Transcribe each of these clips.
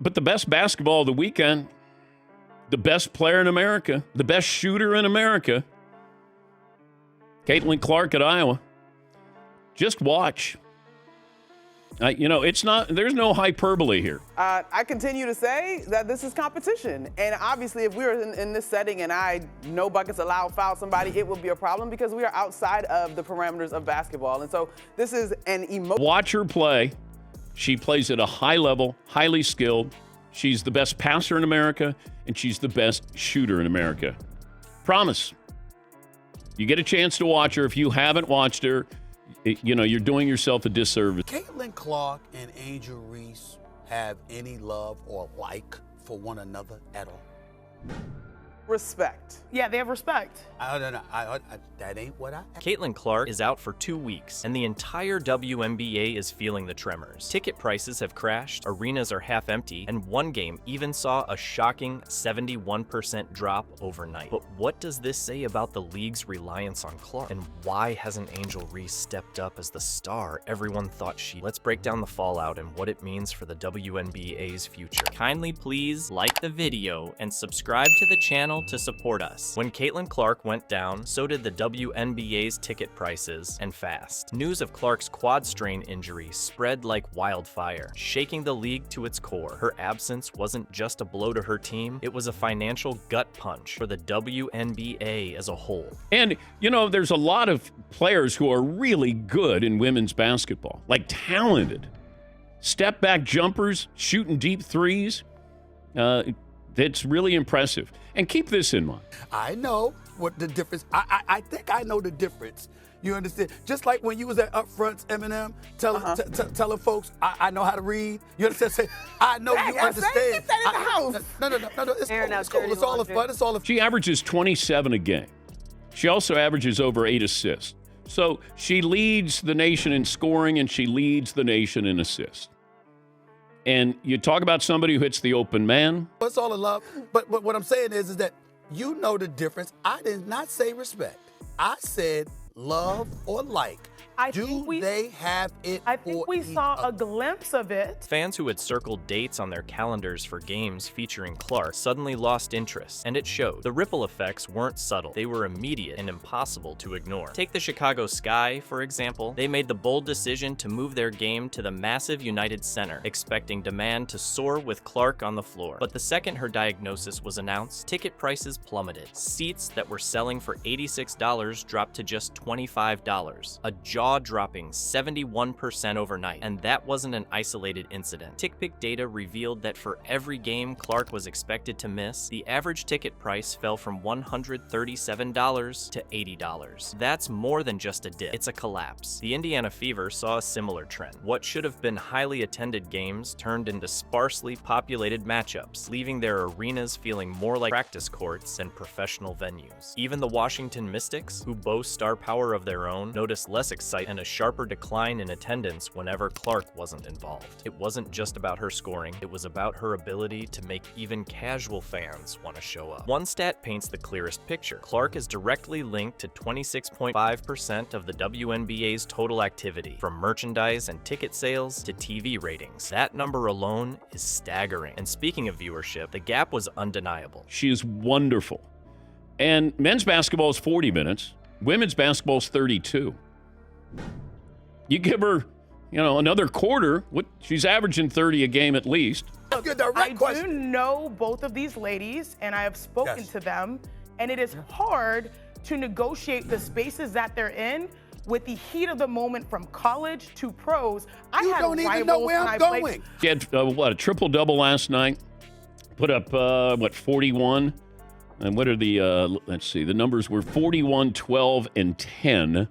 But the best basketball of the weekend, the best player in America, the best shooter in America, Caitlin Clark at Iowa. Just watch. It's not. There's no hyperbole here. I continue to say that this is competition. And obviously, if we were in this setting and no buckets allowed, foul somebody, it would be a problem because we are outside of the parameters of basketball. And so this is an emotion. Watch her play. She plays at a high level, highly skilled. She's the best passer in America, and she's the best shooter in America. Promise. You get a chance to watch her. If you haven't watched her, you're doing yourself a disservice. Caitlin Clark and Angel Reese have any love or like for one another at all? Respect. Yeah, they have respect. I don't know. That ain't what I... Caitlin Clark is out for 2 weeks, and the entire WNBA is feeling the tremors. Ticket prices have crashed, arenas are half empty, and one game even saw a shocking 71% drop overnight. But what does this say about the league's reliance on Clark? And why hasn't Angel Reese stepped up as the star everyone thought she... Let's break down the fallout and what it means for the WNBA's future. Kindly please like the video and subscribe to the channel to support us. When Caitlin Clark went down, so did the WNBA's ticket prices, and fast. News of Clark's quad strain injury spread like wildfire, shaking the league to its core. Her absence wasn't just a blow to her team, it was a financial gut punch for the WNBA as a whole. And, there's a lot of players who are really good in women's basketball, like talented. Step back jumpers, shooting deep threes. That's really impressive. And keep this in mind. I know what the difference... I think I know the difference. You understand? Just like when you was at Upfronts, Eminem, telling folks, I know how to read. You understand? Say, I know you understand. Get that in the house. No. It's cool. It's all fun. She averages 27 a game. She also averages over 8 assists. So she leads the nation in scoring, and she leads the nation in assists. And you talk about somebody who hits the open man. It's all in love. But what I'm saying is that you know the difference. I did not say respect. I said love or like. They have it? I think we saw a glimpse of it. Fans who had circled dates on their calendars for games featuring Clark suddenly lost interest, and it showed. The ripple effects weren't subtle. They were immediate and impossible to ignore. Take the Chicago Sky, for example. They made the bold decision to move their game to the massive United Center, expecting demand to soar with Clark on the floor. But the second her diagnosis was announced, ticket prices plummeted. Seats that were selling for $86 dropped to just $25. A jaw-dropping 71% overnight, and that wasn't an isolated incident. TickPick data revealed that for every game Clark was expected to miss, the average ticket price fell from $137 to $80. That's more than just a dip, it's a collapse. The Indiana Fever saw a similar trend. What should have been highly attended games turned into sparsely populated matchups, leaving their arenas feeling more like practice courts than professional venues. Even the Washington Mystics, who boast star power of their own, noticed less excitement and a sharper decline in attendance whenever Clark wasn't involved. It wasn't just about her scoring, it was about her ability to make even casual fans want to show up. One stat paints the clearest picture. Clark is directly linked to 26.5% of the WNBA's total activity, from merchandise and ticket sales to TV ratings. That number alone is staggering. And speaking of viewership, the gap was undeniable. She is wonderful. And men's basketball is 40 minutes. Women's basketball is 32. You give her, another quarter. She's averaging 30 a game at least. I do know both of these ladies, and I have spoken to them, and it is hard to negotiate the spaces that they're in with the heat of the moment from college to pros. You don't even know where I'm going. She had, a triple-double last night. Put up, 41. And what are the, let's see, the numbers were 41, 12, and 10.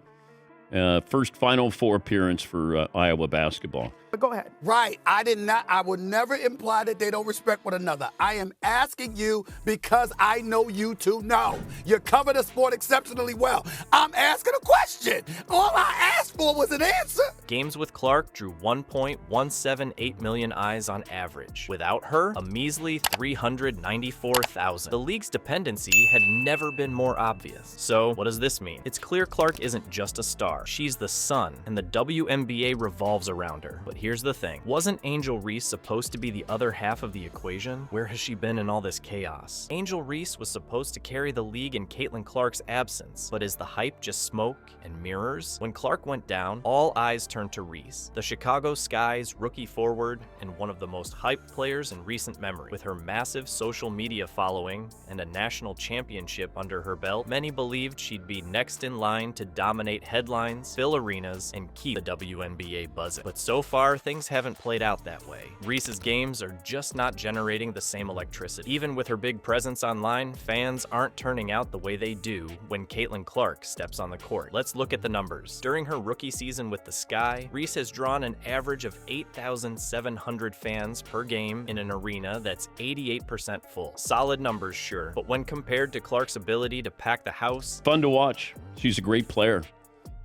First Final Four appearance for Iowa basketball. But go ahead. Right. I would never imply that they don't respect one another. I am asking you because I know you two know. You cover the sport exceptionally well. I'm asking a question. All I asked for was an answer. Games with Clark drew 1.178 million eyes on average. Without her, a measly 394,000. The league's dependency had never been more obvious. So, what does this mean? It's clear Clark isn't just a star. She's the sun, and the WNBA revolves around her. But here's the thing. Wasn't Angel Reese supposed to be the other half of the equation? Where has she been in all this chaos? Angel Reese was supposed to carry the league in Caitlin Clark's absence, but is the hype just smoke and mirrors? When Clark went down, all eyes turned to Reese, the Chicago Sky's rookie forward and one of the most hyped players in recent memory. With her massive social media following and a national championship under her belt, many believed she'd be next in line to dominate headlines, fill arenas, and keep the WNBA buzzing. But so far, things haven't played out that way. Reese's games are just not generating the same electricity. Even with her big presence online, fans aren't turning out the way they do when Caitlin Clark steps on the court. Let's look at the numbers. During her rookie season with the Sky, Reese has drawn an average of 8,700 fans per game in an arena that's 88% full. Solid numbers, sure, but when compared to Clark's ability to pack the house, Fun to watch. She's a great player.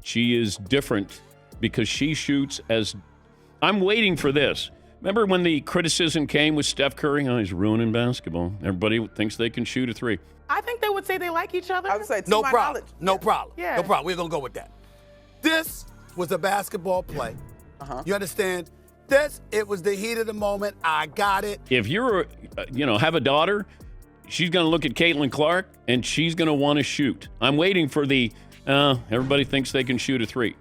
She is different because she shoots as... I'm waiting for this. Remember when the criticism came with Steph Curry? Oh, he's ruining basketball. Everybody thinks they can shoot a three. I think they would say they like each other. I would say, to No my problem. knowledge. No problem. Yeah. No problem. We're going to go with that. This was a basketball play. You understand? It was the heat of the moment. I got it. If you're, have a daughter, she's going to look at Caitlin Clark and she's going to want to shoot. I'm waiting for the, everybody thinks they can shoot a three.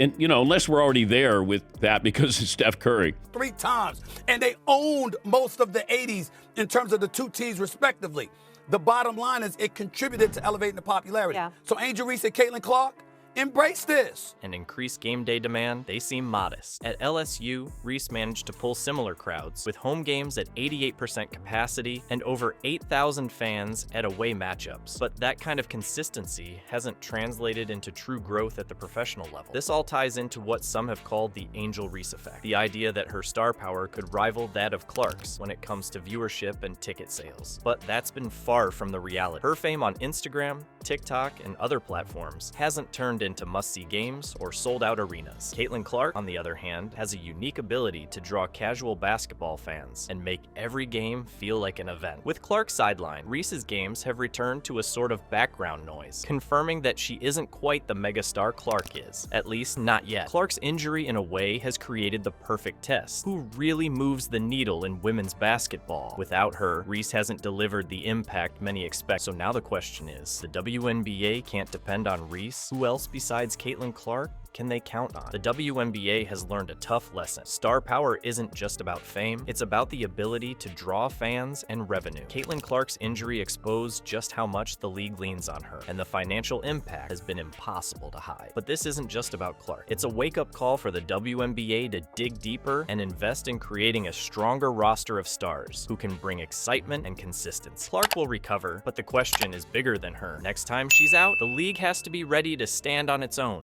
And, unless we're already there with that because of Steph Curry. 3 times. And they owned most of the 80s in terms of the two teams respectively. The bottom line is it contributed to elevating the popularity. Yeah. So Angel Reese and Caitlin Clark, embrace this. and increased game day demand, they seem modest. At LSU, Reese managed to pull similar crowds, with home games at 88% capacity and over 8,000 fans at away matchups. But that kind of consistency hasn't translated into true growth at the professional level. This all ties into what some have called the Angel Reese effect, the idea that her star power could rival that of Clark's when it comes to viewership and ticket sales. But that's been far from the reality. Her fame on Instagram, TikTok, and other platforms hasn't turned into must-see games or sold-out arenas. Caitlin Clark, on the other hand, has a unique ability to draw casual basketball fans and make every game feel like an event. With Clark's sideline, Reese's games have returned to a sort of background noise, confirming that she isn't quite the megastar Clark is, at least not yet. Clark's injury, in a way, has created the perfect test. Who really moves the needle in women's basketball? Without her, Reese hasn't delivered the impact many expect. So now the question is, the WNBA can't depend on Reese? Who else besides Caitlin Clark can they count on? The WNBA has learned a tough lesson. Star power isn't just about fame, it's about the ability to draw fans and revenue. Caitlin Clark's injury exposed just how much the league leans on her, and the financial impact has been impossible to hide. But this isn't just about Clark. It's a wake-up call for the WNBA to dig deeper and invest in creating a stronger roster of stars who can bring excitement and consistency. Clark will recover, but the question is bigger than her. Next time she's out, the league has to be ready to stand on its own.